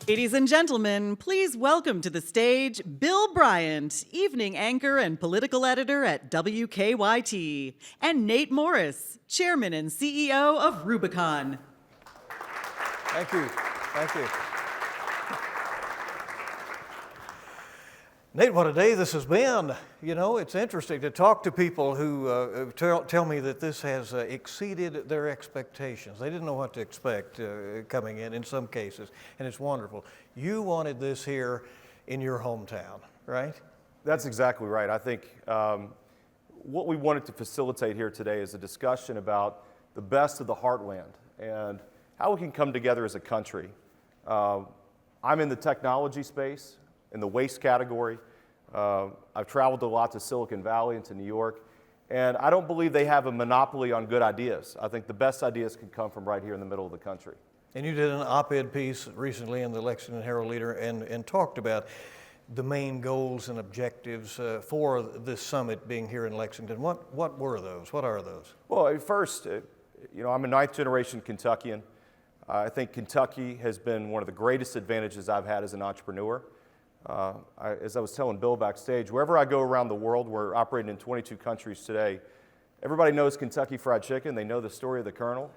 Ladies and gentlemen, please welcome to the stage Bill Bryant, evening anchor and political editor at WKYT, and Nate Morris, chairman and CEO of Rubicon. Thank you. Thank you. Nate, what a day this has been. You know, it's interesting to talk to people who tell me that this has exceeded their expectations. They didn't know what to expect coming in some cases, and it's wonderful. You wanted this here in your hometown, right? That's exactly right. I think what we wanted to facilitate here today is a discussion about the best of the Heartland and how we can come together as a country. I'm in the technology space, in the waste category. I've traveled a lot to Silicon Valley and to New York, and I don't believe they have a monopoly on good ideas. I think the best ideas can come from right here in the middle of the country. And you did an op-ed piece recently in the Lexington Herald-Leader and talked about the main goals and objectives for this summit being here in Lexington. What were those? What are those? Well, first, I'm a ninth-generation Kentuckian. I think Kentucky has been one of the greatest advantages I've had as an entrepreneur. As I was telling Bill backstage, wherever I go around the world, we're operating in 22 countries today, everybody knows Kentucky Fried Chicken. They know the story of the Colonel.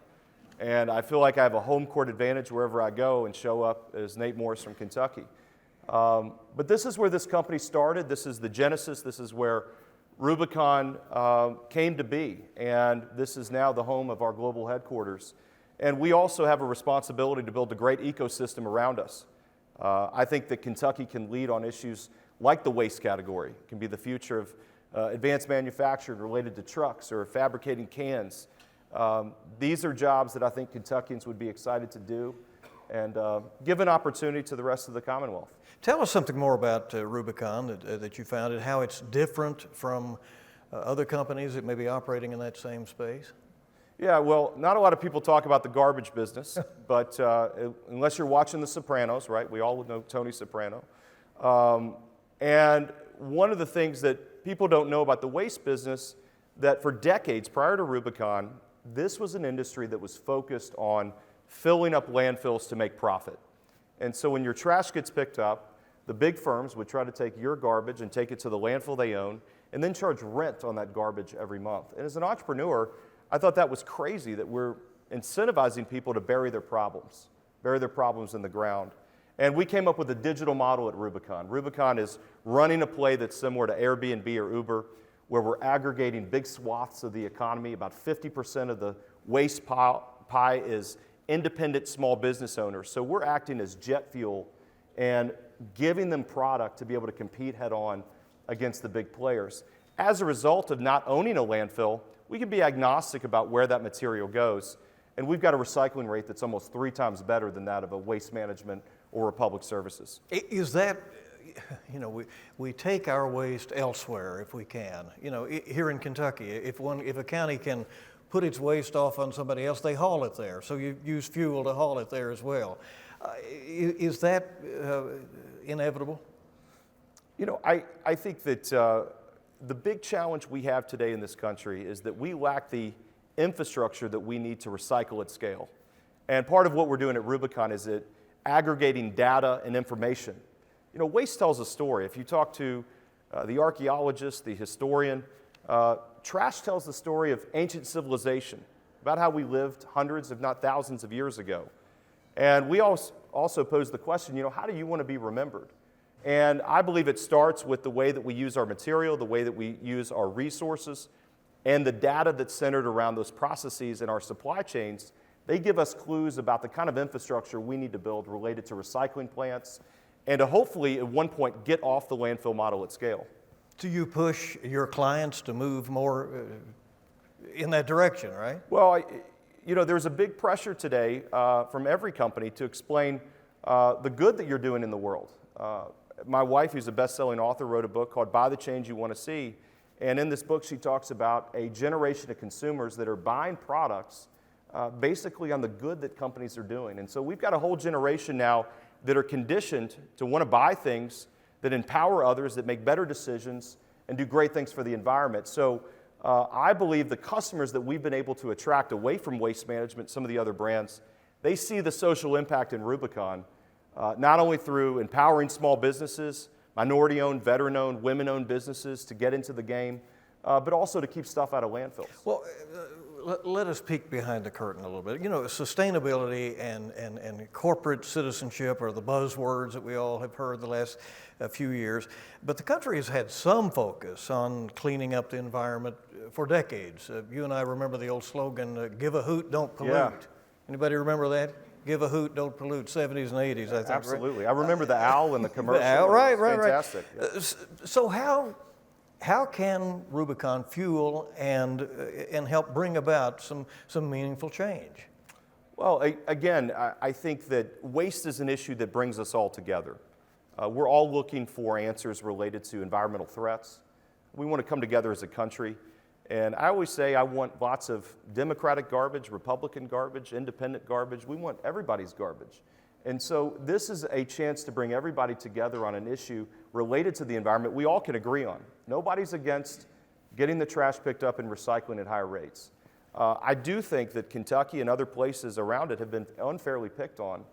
And I feel like I have a home court advantage wherever I go and show up as Nate Morris from Kentucky. But this is where this company started. This is the genesis. This is where Rubicon came to be. And this is now the home of our global headquarters. And we also have a responsibility to build a great ecosystem around us. I think that Kentucky can lead on issues like the waste category. It can be the future of advanced manufacturing related to trucks or fabricating cans. These are jobs that I think Kentuckians would be excited to do and give an opportunity to the rest of the Commonwealth. Tell us something more about Rubicon that you founded, how it's different from other companies that may be operating in that same space. Yeah, well, not a lot of people talk about the garbage business, but unless you're watching The Sopranos, right? We all know Tony Soprano. And one of the things that people don't know about the waste business, that for decades prior to Rubicon, this was an industry that was focused on filling up landfills to make profit. And so when your trash gets picked up, the big firms would try to take your garbage and take it to the landfill they own, and then charge rent on that garbage every month. And as an entrepreneur, I thought that was crazy that we're incentivizing people to bury their problems in the ground. And we came up with a digital model at Rubicon. Rubicon is running a play that's similar to Airbnb or Uber, where we're aggregating big swaths of the economy. About 50% of the waste pie is independent small business owners. So we're acting as jet fuel and giving them product to be able to compete head on against the big players. As a result of not owning a landfill, we can be agnostic about where that material goes, and we've got a recycling rate that's almost 3 times better than that of a waste management or a public services. Is that, we take our waste elsewhere if we can. Here in Kentucky, if a county can put its waste off on somebody else, they haul it there. So you use fuel to haul it there as well. Is that inevitable? I think that the big challenge we have today in this country is that we lack the infrastructure that we need to recycle at scale. And part of what we're doing at Rubicon is aggregating data and information. Waste tells a story. If you talk to the archaeologist, the historian, trash tells the story of ancient civilization, about how we lived hundreds, if not thousands of years ago. And we also pose the question, how do you want to be remembered? And I believe it starts with the way that we use our material, the way that we use our resources, and the data that's centered around those processes in our supply chains. They give us clues about the kind of infrastructure we need to build related to recycling plants and to hopefully at one point get off the landfill model at scale. Do you push your clients to move more in that direction, right? Well, there's a big pressure today from every company to explain the good that you're doing in the world. My wife, who's a best-selling author, wrote a book called Buy the Change You Want to See. And in this book, she talks about a generation of consumers that are buying products basically on the good that companies are doing. And so we've got a whole generation now that are conditioned to want to buy things that empower others, that make better decisions, and do great things for the environment. So I believe the customers that we've been able to attract away from waste management, some of the other brands, they see the social impact in Rubicon not only through empowering small businesses, minority-owned, veteran-owned, women-owned businesses to get into the game, but also to keep stuff out of landfills. Well, let us peek behind the curtain a little bit. You know, sustainability and corporate citizenship are the buzzwords that we all have heard the last few years. But the country has had some focus on cleaning up the environment for decades. You and I remember the old slogan, give a hoot, don't pollute. Yeah. Anybody remember that? Give a hoot, don't pollute, 70s and 80s, I think. Absolutely. Right? I remember the owl in the commercial. The owl, right. Fantastic. Yeah. So how can Rubicon fuel and help bring about some meaningful change? Well, again, I think that waste is an issue that brings us all together. We're all looking for answers related to environmental threats. We want to come together as a country. And I always say I want lots of Democratic garbage, Republican garbage, independent garbage. We want everybody's garbage. And so this is a chance to bring everybody together on an issue related to the environment we all can agree on. Nobody's against getting the trash picked up and recycling at higher rates. I do think that Kentucky and other places around it have been unfairly picked on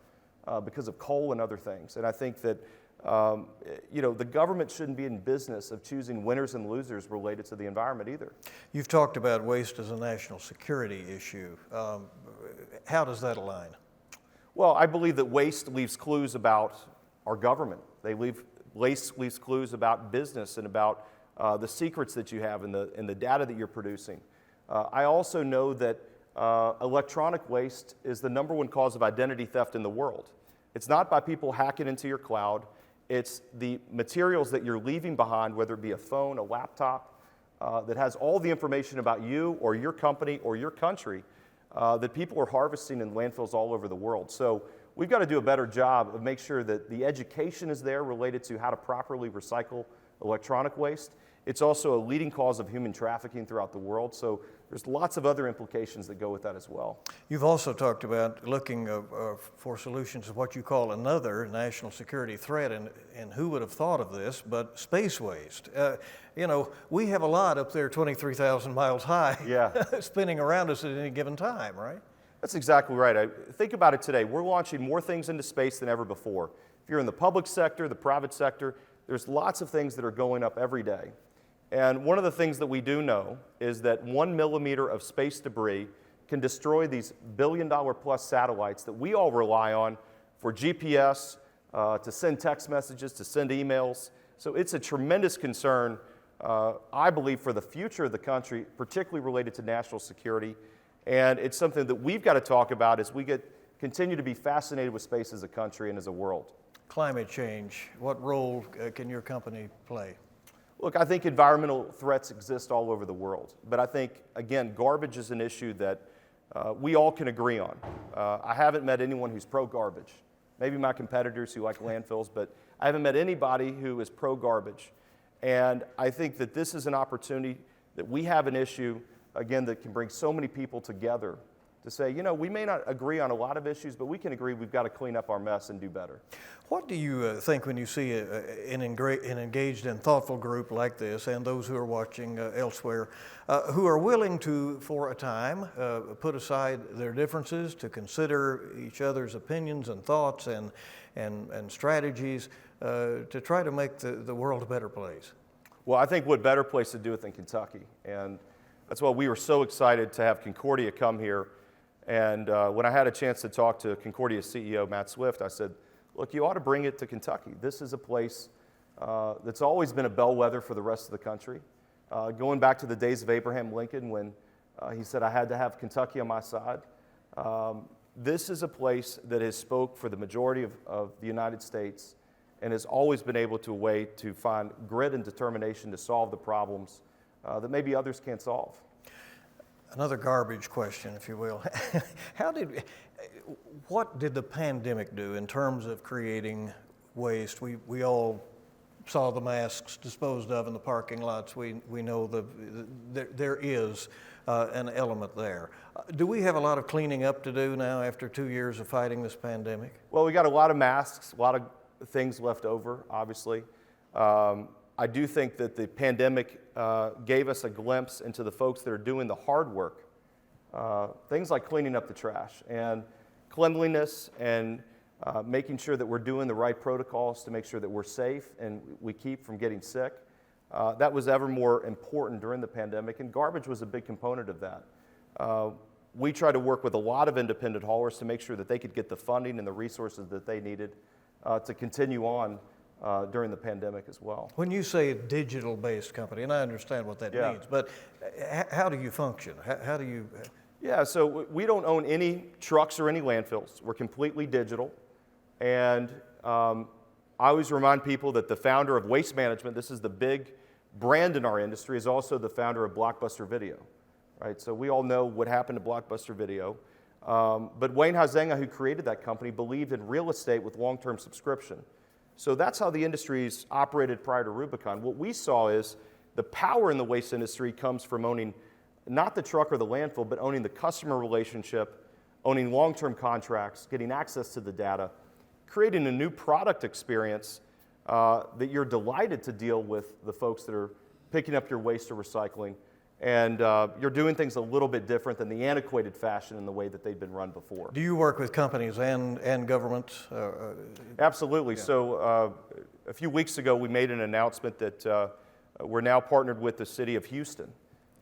because of coal and other things. And I think that the government shouldn't be in business of choosing winners and losers related to the environment either. You've talked about waste as a national security issue. How does that align? Well, I believe that waste leaves clues about our government. Waste leaves clues about business and about the secrets that you have and the data that you're producing. I also know that electronic waste is the -- 1 cause of identity theft in the world. It's not by people hacking into your cloud. It's the materials that you're leaving behind, whether it be a phone, a laptop, that has all the information about you or your company or your country that people are harvesting in landfills all over the world. So we've got to do a better job of make sure that the education is there related to how to properly recycle electronic waste. It's also a leading cause of human trafficking throughout the world. So there's lots of other implications that go with that as well. You've also talked about looking for solutions of what you call another national security threat, and who would have thought of this, but space waste. We have a lot up there 23,000 miles high spinning around us at any given time, right? That's exactly right. Think about it today. We're launching more things into space than ever before. If you're in the public sector, the private sector, there's lots of things that are going up every day. And one of the things that we do know is that 1 millimeter of space debris can destroy these billion-dollar-plus satellites that we all rely on for GPS, to send text messages, to send emails. So it's a tremendous concern, I believe, for the future of the country, particularly related to national security. And it's something that we've got to talk about as we continue to be fascinated with space as a country and as a world. Climate change, what role can your company play? Look, I think environmental threats exist all over the world. But I think, again, garbage is an issue that we all can agree on. I haven't met anyone who's pro-garbage. Maybe my competitors who like landfills, but I haven't met anybody who is pro-garbage. And I think that this is an opportunity that we have an issue, again, that can bring so many people together to say, we may not agree on a lot of issues, but we can agree we've got to clean up our mess and do better. What do you think when you see an engaged and thoughtful group like this, and those who are watching elsewhere, who are willing to, for a time, put aside their differences to consider each other's opinions and thoughts and strategies to try to make the world a better place? Well, I think what better place to do it than Kentucky. And that's why we were so excited to have Concordia come here. And when I had a chance to talk to Concordia's CEO, Matt Swift, I said, look, you ought to bring it to Kentucky. This is a place that's always been a bellwether for the rest of the country. Going back to the days of Abraham Lincoln when he said, I had to have Kentucky on my side. This is a place that has spoke for the majority of the United States and has always been able to way to find grit and determination to solve the problems that maybe others can't solve. Another garbage question, if you will. What did the pandemic do in terms of creating waste? We all saw the masks disposed of in the parking lots. We know there is an element there. Do we have a lot of cleaning up to do now after 2 years of fighting this pandemic? Well, we got a lot of masks, a lot of things left over, obviously. I do think that the pandemic gave us a glimpse into the folks that are doing the hard work. Things like cleaning up the trash and cleanliness and making sure that we're doing the right protocols to make sure that we're safe and we keep from getting sick. That was ever more important during the pandemic, and garbage was a big component of that. We tried to work with a lot of independent haulers to make sure that they could get the funding and the resources that they needed to continue on during the pandemic as well. When you say a digital-based company, and I understand what that means, but how do you function? How do you... Yeah, so we don't own any trucks or any landfills. We're completely digital. And I always remind people that the founder of Waste Management, this is the big brand in our industry, is also the founder of Blockbuster Video. Right? So we all know what happened to Blockbuster Video. But Wayne Huizenga, who created that company, believed in real estate with long-term subscription. So that's how the industry's operated prior to Rubicon. What we saw is the power in the waste industry comes from owning not the truck or the landfill, but owning the customer relationship, owning long-term contracts, getting access to the data, creating a new product experience that you're delighted to deal with the folks that are picking up your waste or recycling. And you're doing things a little bit different than the antiquated fashion in the way that they've been run before. Do you work with companies and governments? Absolutely. Yeah. So a few weeks ago, we made an announcement that we're now partnered with the city of Houston,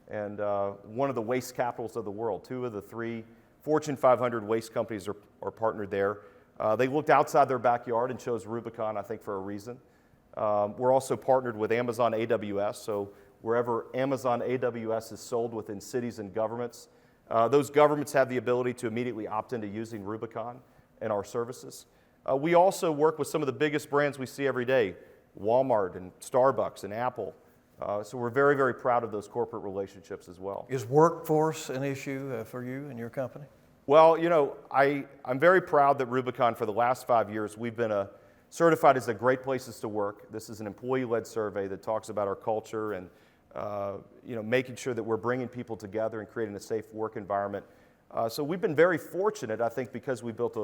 and one of the waste capitals of the world. 2 of the 3 Fortune 500 waste companies are partnered there. They looked outside their backyard and chose Rubicon, I think, for a reason. We're also partnered with Amazon AWS, so wherever Amazon AWS is sold within cities and governments, those governments have the ability to immediately opt into using Rubicon and our services. We also work with some of the biggest brands we see every day, Walmart and Starbucks and Apple. So we're very, very proud of those corporate relationships as well. Is workforce an issue for you and your company? Well, you know, I'm very proud that Rubicon, for the last 5 years, we've been certified as a great places to work. This is an employee-led survey that talks about our culture and you know, making sure that we're bringing people together and creating a safe work environment. So we've been very fortunate, I think, because we built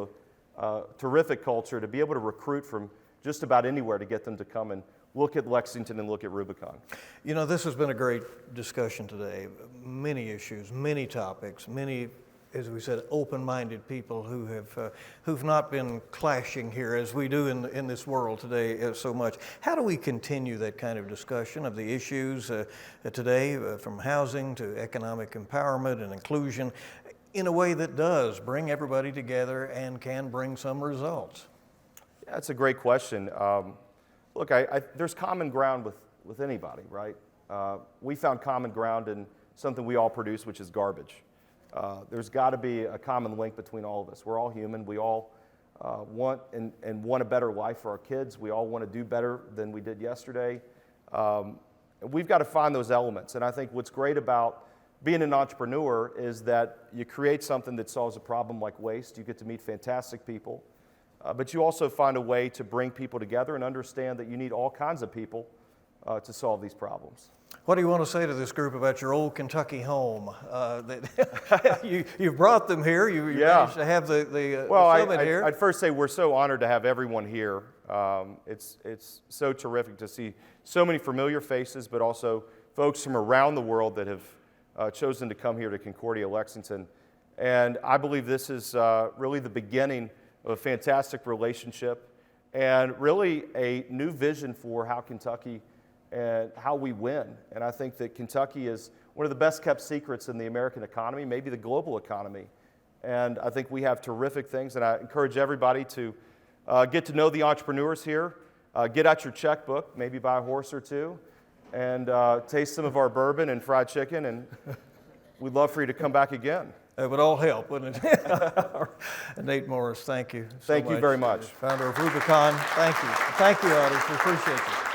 a terrific culture to be able to recruit from just about anywhere to get them to come and look at Lexington and look at Rubicon. You know, this has been a great discussion today. Many issues, many topics, many, as we said, open-minded people who've not been clashing here as we do in this world today so much. How do we continue that kind of discussion of the issues today, from housing to economic empowerment and inclusion, in a way that does bring everybody together and can bring some results? Yeah, that's a great question. Look, there's common ground with anybody, right? We found common ground in something we all produce, which is garbage. There's got to be a common link between all of us. We're all human. We all want a better life for our kids. We all want to do better than we did yesterday. We've got to find those elements. And I think what's great about being an entrepreneur is that you create something that solves a problem like waste. You get to meet fantastic people. But you also find a way to bring people together and understand that you need all kinds of people to solve these problems. What do you want to say to this group about your old Kentucky home? That you brought them here. You managed to have the summit here. I'd first say we're so honored to have everyone here. It's so terrific to see so many familiar faces, but also folks from around the world that have chosen to come here to Concordia, Lexington. And I believe this is really the beginning of a fantastic relationship and really a new vision for how Kentucky and how we win. And I think that Kentucky is one of the best kept secrets in the American economy, maybe the global economy. And I think we have terrific things, and I encourage everybody to get to know the entrepreneurs here, get out your checkbook, maybe buy a horse or two, and taste some of our bourbon and fried chicken, and we'd love for you to come back again. It would all help, wouldn't it? Nate Morris, thank you so much. Thank you very much. Founder of Rubicon, thank you. Thank you, audience, we appreciate you.